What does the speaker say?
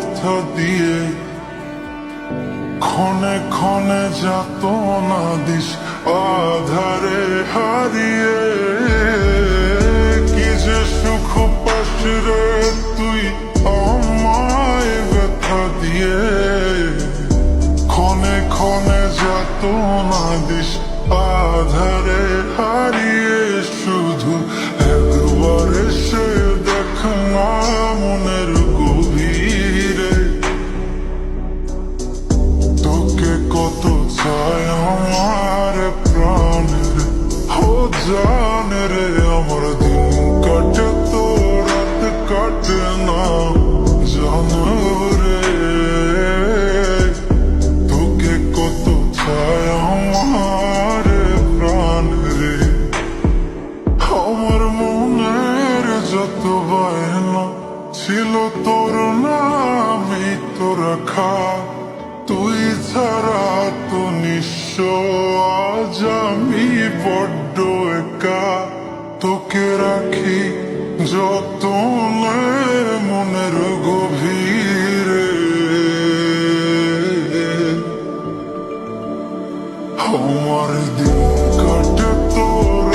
ব্যথা দিয়ে ক্ষণে ক্ষণে যাতনা দিস আধারে হারিয়ে। কি যে সুখ পাস রে তুই আমায় ব্যথা দিয়ে, ক্ষণে ক্ষণে যাতনা দিস আধারে হারিয়ে। শুধু একবার এসে দেখ না মনের গভীরে, তোকে কত চাই আমার প্রাণের। ও জানে রে আমার দিন কাটে তো রাত কাটে না, জানো রে তোকে কত চাই আমার প্রাণের। আমার মনের যত বায়না ছিল তোর নামই তো রাখা, তুই ছাড়া তো নিঃস্ব আজ আমি বড্ড একা। তোকে রাখি যতনে মনের গভীরে, আমার দিন কাটে তোর